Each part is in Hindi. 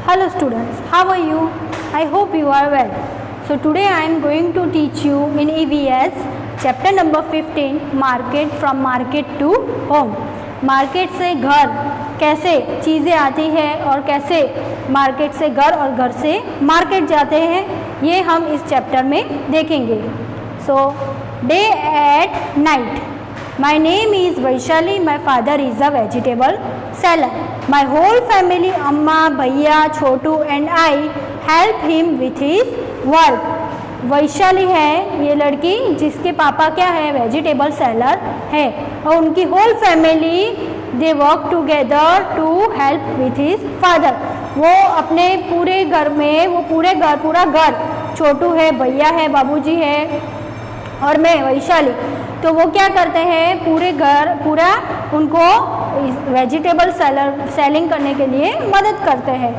Hello students, how are you? I hope you are well. So today I am going to teach you in EVS chapter number 15 market from market to home. Market से घर कैसे चीज़ें आती है और कैसे मार्केट से घर और घर से मार्केट जाते हैं ये हम इस चैप्टर में देखेंगे. So day at night. My name is Vaishali. My father is a vegetable seller. My whole family, Amma, Bhaiya, Chotu and I help him with his work. Vaishali है ये लड़की जिसके पापा क्या है वेजिटेबल सेलर है और उनकी whole family they work together to help with his father. वो अपने पूरे घर में वो पूरा घर छोटू है, भैया है, बाबूजी है और मैं वैशाली, तो वो क्या करते हैं पूरा उनको वेजिटेबल सेलिंग करने के लिए मदद करते हैं.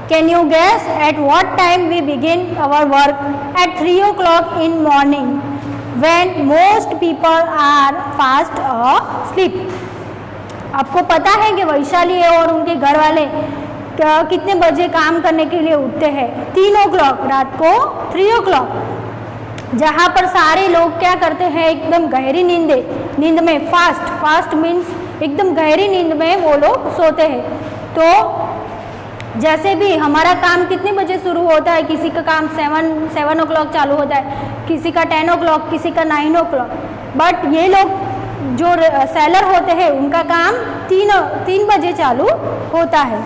Can you guess at what time we begin our work? At 3 o'clock in morning when most people are fast asleep. आपको पता है कि वैशाली और उनके घर वाले कितने बजे काम करने के लिए उठते हैं? 3 o'clock, रात को 3 o'clock, जहाँ पर सारे लोग क्या करते हैं एकदम गहरी नींद में फास्ट मीन्स एकदम गहरी नींद में वो लोग सोते हैं. तो जैसे भी हमारा काम कितने बजे शुरू होता है? किसी का काम 7 o'clock चालू होता है, किसी का 10 o'clock, किसी का 9 o'clock. बट ये लोग जो सेलर होते हैं उनका काम 3 बजे चालू होता है.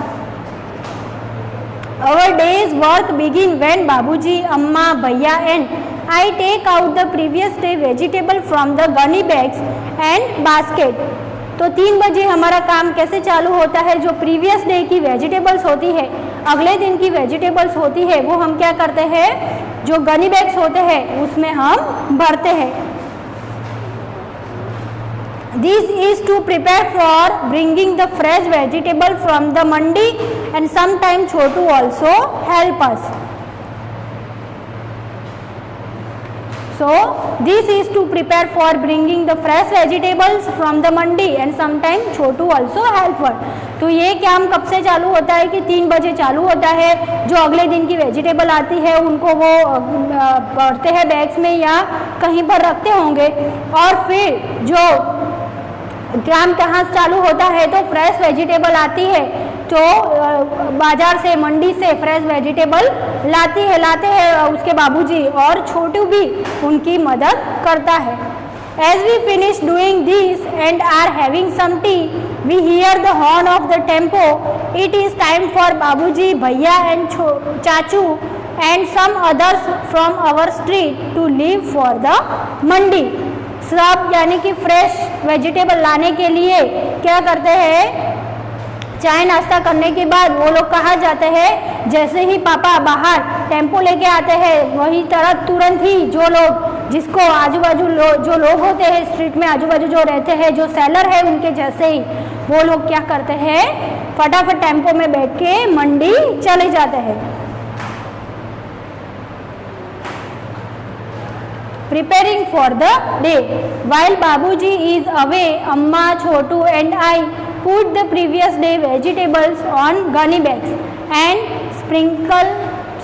Our day's work begin when बाबूजी, अम्मा, भैया and I take out the previous day vegetable from the gunny bags and basket. तो 3 बजे हमारा काम कैसे चालू होता है? जो प्रीवियस डे की वेजिटेबल्स होती है, अगले दिन की वेजिटेबल्स होती है, वो हम क्या करते हैं, जो गनी बैग्स होते हैं उसमें हम भरते हैं. This is to prepare for bringing the fresh vegetable from the mandi and sometimes Chotu also help us. So this is to prepare for bringing the fresh vegetables from the mandi and sometimes Chotu also help us. तो ये काम कब से चालू होता है कि 3 बजे चालू होता है. जो अगले दिन की वेजिटेबल आती है उनको वो भरते हैं बैग्स में या कहीं पर रखते होंगे. और फिर जो काम कहाँ चालू होता है तो फ्रेश वेजिटेबल आती है, तो बाजार से मंडी से फ्रेश वेजिटेबल लाते हैं उसके बाबूजी और छोटू भी उनकी मदद करता है. As we finish doing this and are having some tea, we hear the horn of the tempo. It is time for बाबूजी, भैया and चाचू and some others from our street to leave for the मंडी. सब यानी कि फ्रेश वेजिटेबल लाने के लिए क्या करते हैं, चाय नाश्ता करने के बाद वो लोग कहाँ जाते हैं? जैसे ही पापा बाहर टेम्पो लेके आते हैं वही तरह तुरंत ही जो लोग जिसको आजू बाजू जो लोग होते हैं स्ट्रीट में आजू बाजू जो रहते हैं जो सेलर है उनके जैसे ही वो लोग क्या करते हैं, फटाफट टेम्पो में बैठ के मंडी चले जाते हैं. Preparing for the day. While Babuji is away, Amma, Chotu and I put the previous day vegetables on gunny bags and sprinkle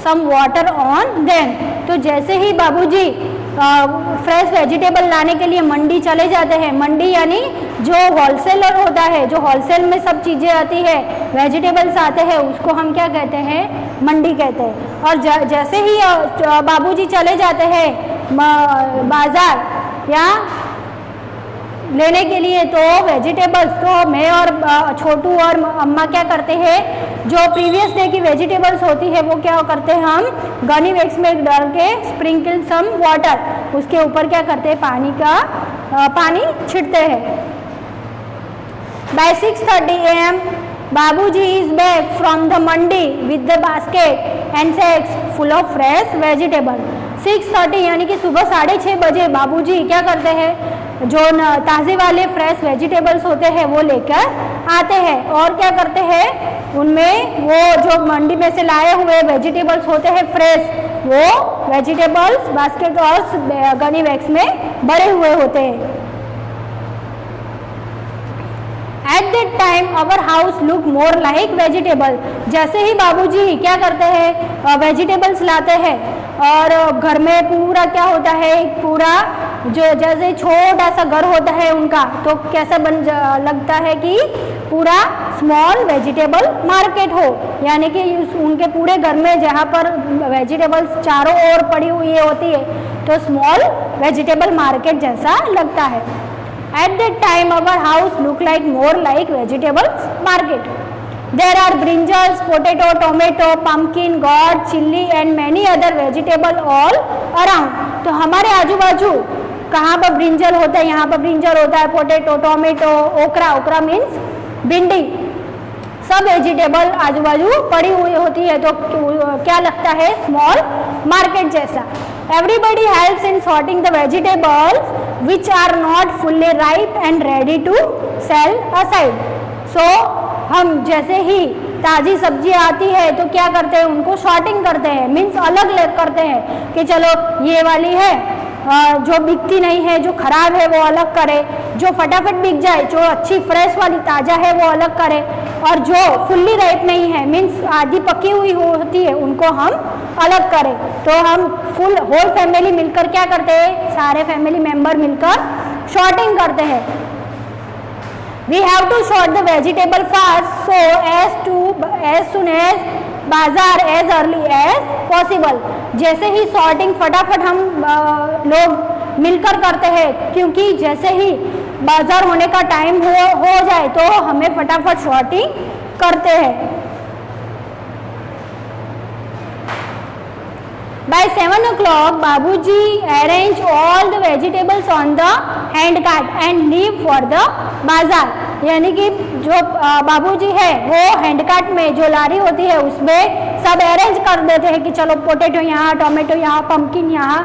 some water on them. तो जैसे ही बाबूजी फ्रेश वेजिटेबल लाने के लिए मंडी चले जाते हैं, मंडी यानी जो होलसेलर होता है, जो होलसेल में सब चीज़ें आती है, वेजिटेबल्स आते हैं, उसको हम क्या कहते हैं? मंडी कहते हैं. और जैसे ही बाबूजी चले जाते हैं बाजार या लेने के लिए तो वेजिटेबल्स, तो मैं और छोटू और अम्मा क्या करते हैं, जो प्रीवियस डे की वेजिटेबल्स होती है वो क्या करते हैं, हम गनी बैग्स में डाल के स्प्रिंकल सम वाटर, उसके ऊपर क्या करते हैं, पानी छिड़ते हैं. By 6:30 AM बाबूजी is back from the mandi with the basket and sacks full of fresh vegetable. 6:30 यानी कि सुबह 6:30 बजे बाबूजी क्या करते हैं, जो ताज़े वाले फ्रेश वेजिटेबल्स होते हैं वो लेकर आते हैं और क्या करते हैं, उनमें वो जो मंडी में से लाए हुए वेजिटेबल्स होते हैं फ्रेश, वो वेजिटेबल्स बास्केट और गनी बैग्स में भरे हुए होते हैं. At the that time our house look more like vegetable. जैसे ही बाबूजी क्या करते हैं, वेजिटेबल्स लाते हैं और घर में पूरा क्या होता है, पूरा जो जैसे छोटा सा घर होता है उनका, तो कैसा लगता है कि पूरा स्मॉल वेजिटेबल मार्केट हो, यानी कि उनके पूरे घर में जहाँ पर वेजिटेबल्स चारों ओर पड़ी हुई होती है तो स्मॉल वेजिटेबल मार्केट जैसा लगता है। At that time our house look like more like vegetables market. There are brinjals, potato, tomato, pumpkin, gourd, chilli and many other vegetable all around. तो हमारे आजू बाजू कहाँ पर ब्रिंजल होता है, यहाँ पर ब्रिंजल होता है, पोटैटो, टोमेटो, ओकरा, ओकरा मीन्स भिंडी, सब वेजिटेबल आजू बाजू पड़ी हुई होती है, तो क्या लगता है, स्मॉल मार्केट जैसा। Everybody helps in sorting the vegetables which are not fully ripe and ready to sell aside. So हम जैसे ही ताज़ी सब्जी आती है तो क्या करते हैं, उनको शॉर्टिंग करते हैं, मीन्स अलग करते हैं कि चलो ये वाली है जो बिकती नहीं है, जो खराब है वो अलग करे, जो फटाफट बिक जाए, जो अच्छी फ्रेश वाली ताज़ा है वो अलग करे, और जो फुल्ली राइप नहीं है मीन्स आधी पकी हुई होती है उनको हम अलग करें। तो हम फुल होल फैमिली मिलकर क्या करते हैं, सारे फैमिली मेंबर मिलकर शॉर्टिंग करते हैं। We have to sort the vegetable fast so as soon as बाजार as early as possible। जैसे ही सॉर्टिंग फटाफट हम लोग मिलकर करते हैं, क्योंकि जैसे ही बाजार होने का टाइम हो जाए तो हमें फटाफट सॉर्टिंग करते हैं। By 7 o'clock, Babuji arrange all the vegetables on the hand cart and leave for the बाजार। यानी कि जो बाबूजी है वो हैंड कार्ट में जो लारी होती है उसमें सब अरेंज कर देते हैं कि चलो पोटैटो यहाँ, टोमेटो यहाँ, पम्पकिन यहाँ,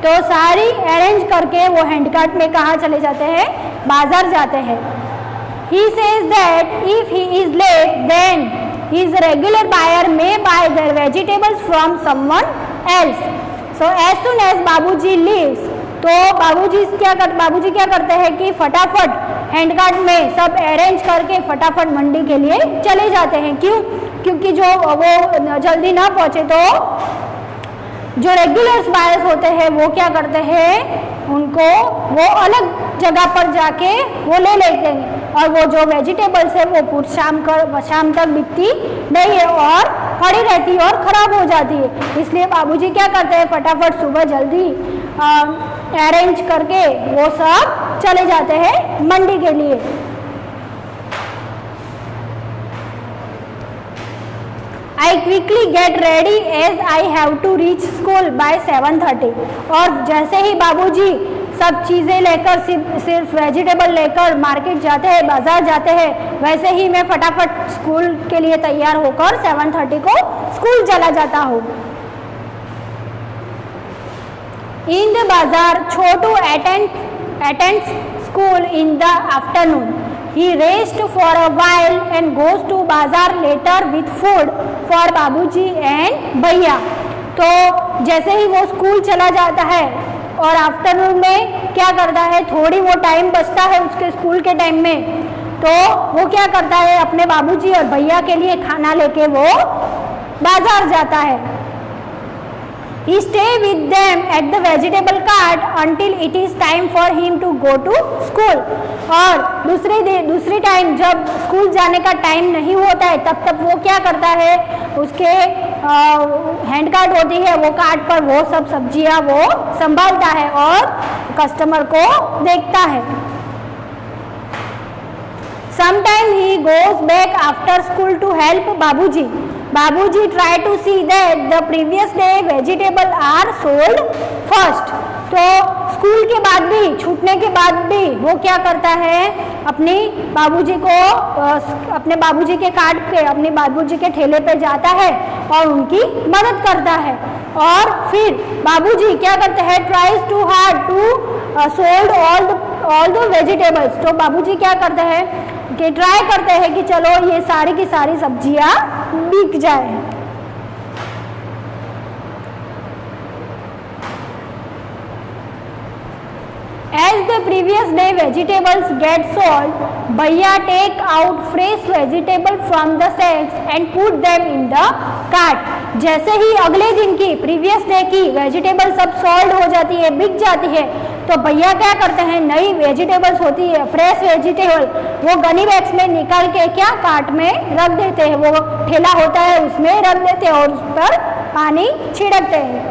तो सारी अरेंज करके वो हैंड कार्ट में कहाँ चले जाते हैं, बाजार जाते हैं। He says that if he is late then his regular buyer may buy their vegetables from someone else। So as soon as बाबूजी leaves, तो बाबूजी क्या करते हैं कि फटाफट हैंड कार्ट में सब अरेंज करके फटाफट मंडी के लिए चले जाते हैं। क्यों? क्योंकि जो वो जल्दी ना पहुंचे तो जो रेगुलर्स बायर्स होते हैं वो क्या करते हैं, उनको वो अलग जगह पर जाके वो ले लेते हैं, और वो जो वेजिटेबल्स है वो शाम तक बिकती नहीं है और पड़ी रहती है और ख़राब हो जाती है। इसलिए बाबूजी क्या करते हैं, फटाफट सुबह जल्दी अरेंज करके वो सब चले जाते हैं मंडी के लिए। I quickly get ready as I have to reach school by 7:30। और जैसे ही बाबूजी सब चीज़ें लेकर सिर्फ वेजिटेबल लेकर मार्केट जाते हैं, बाजार जाते हैं, वैसे ही मैं फटाफट स्कूल के लिए तैयार होकर 7:30 को स्कूल चला जाता हूँ। In the bazaar, Chotu attends school in the afternoon। He rests for a while and goes to bazaar later with food for बाबूजी and भैया। तो जैसे ही वो स्कूल चला जाता है और आफ्टरनून में क्या करता है, थोड़ी वो टाइम बचता है उसके स्कूल के टाइम में, तो वो क्या करता है, अपने बाबूजी और भैया के लिए खाना लेके वो बाजार जाता है। He stay with them at the vegetable cart until it is time for him to go to school। और दूसरी टाइम जब स्कूल जाने का टाइम नहीं होता है तब तक वो क्या करता है, उसके हैंड कार्ट होती है वो कार्ट पर वो सब सब्जियां वो संभालता है और कस्टमर को देखता है। Sometime he goes back after school to help बाबूजी। बाबूजी try to see that the previous day vegetable are sold first। तो स्कूल के बाद भी, छूटने के बाद भी वो क्या करता है, अपने बाबूजी के कार्ट पे, अपने बाबूजी के ठेले पे जाता है और उनकी मदद करता है। और फिर बाबूजी क्या करते हैं, tries too hard to sold all the vegetables। तो बाबूजी क्या करते हैं कि ट्राई करते हैं कि चलो ये सारी की सारी सब्जियां बिक जाए। As the previous day vegetables get sold, भैया take out fresh vegetable from the sacks and put them in the cart. जैसे ही अगले दिन की प्रीवियस डे की वेजिटेबल सब सोल्ड हो जाती है, बिक जाती है, तो भैया क्या करते हैं, नई वेजिटेबल्स होती है, फ्रेश वेजिटेबल, वो गनी बैग्स में निकाल के क्या कार्ट में रख देते हैं, वो ठेला होता है उसमें रख देते हैं और उस पर पानी छिड़कते हैं.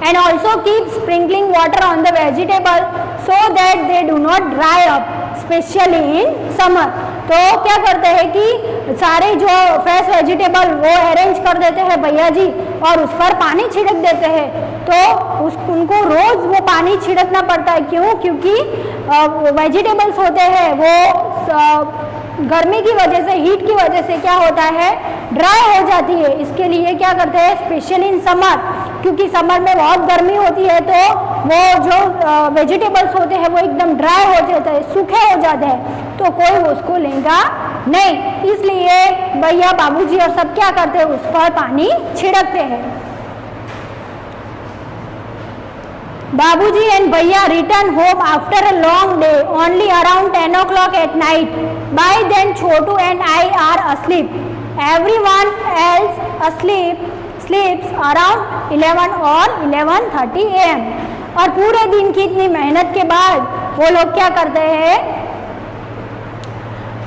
And also keep sprinkling water on the vegetable so that they do not dry up, especially in summer. तो क्या करते हैं कि सारे जो फ्रेश वेजिटेबल वो अरेंज कर देते हैं भैया जी और उस पर पानी छिड़क देते हैं. तो उनको रोज वो पानी छिड़कना पड़ता है. क्यों? क्योंकि वेजिटेबल्स होते हैं वो गर्मी की वजह से, हीट की वजह से क्या होता है, ड्राई हो जाती है. इसके लिए क्या करते हैं, स्पेशली इन समर, क्योंकि समर में बहुत गर्मी होती है तो वो जो वेजिटेबल्स होते हैं वो एकदम ड्राई हो जाते हैं, सूखे हो जाते हैं, तो कोई उसको लेगा नहीं. इसलिए भैया बाबूजी और सब क्या करते हैं, उस पर पानी छिड़कते हैं. Babuji and Bhaiya return home after a long day, only around 10 o'clock at night. By then, Chotu and I are asleep. Everyone else sleeps around 11 or 11:30 a.m. और पूरे दिन की इतनी मेहनत के बाद वो लोग क्या करते हैं,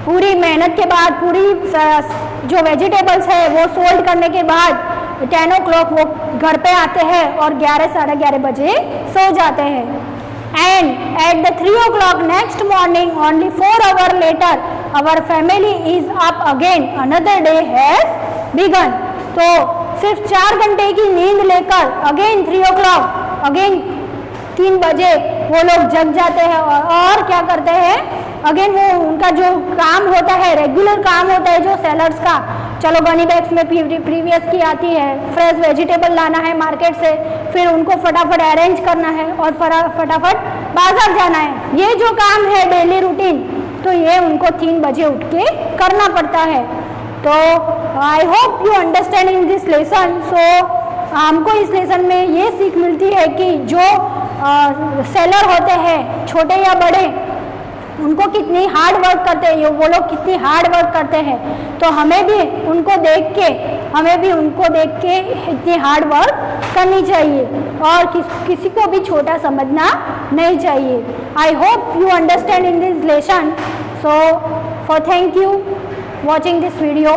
पूरी मेहनत के बाद, पूरी जो वेजिटेबल्स है वो सोल्ड करने के बाद 10 o'clock वो घर पे आते हैं और 11 साढ़े 11 बजे सो जाते हैं. And at the 3 o'clock next morning, only 4 hours later, our family is up again, another day has begun. तो सिर्फ 4 घंटे की नींद लेकर अगेन 3 o'clock, अगेन 3 बजे वो लोग जग जाते हैं और क्या करते हैं, अगेन वो उनका जो काम होता है, रेगुलर काम होता है जो सेलर्स का, चलो गनी बैग्स में प्रीवियस की आती है, फ्रेश वेजिटेबल लाना है मार्केट से, फिर उनको फटाफट अरेंज करना है और फटाफट बाजार जाना है. ये जो काम है डेली रूटीन, तो ये उनको 3 बजे उठ के करना पड़ता है. तो I hope you understand in this lesson. So हमको इस लेसन में ये सीख मिलती है कि जो सेलर होते हैं, छोटे या बड़े, उनको कितनी हार्ड वर्क करते हैं, वो लोग कितनी हार्ड वर्क करते हैं. तो हमें भी उनको देख के इतनी हार्ड वर्क करनी चाहिए और किसी को भी छोटा समझना नहीं चाहिए. आई hope you understand in this lesson. So for thank you watching this video.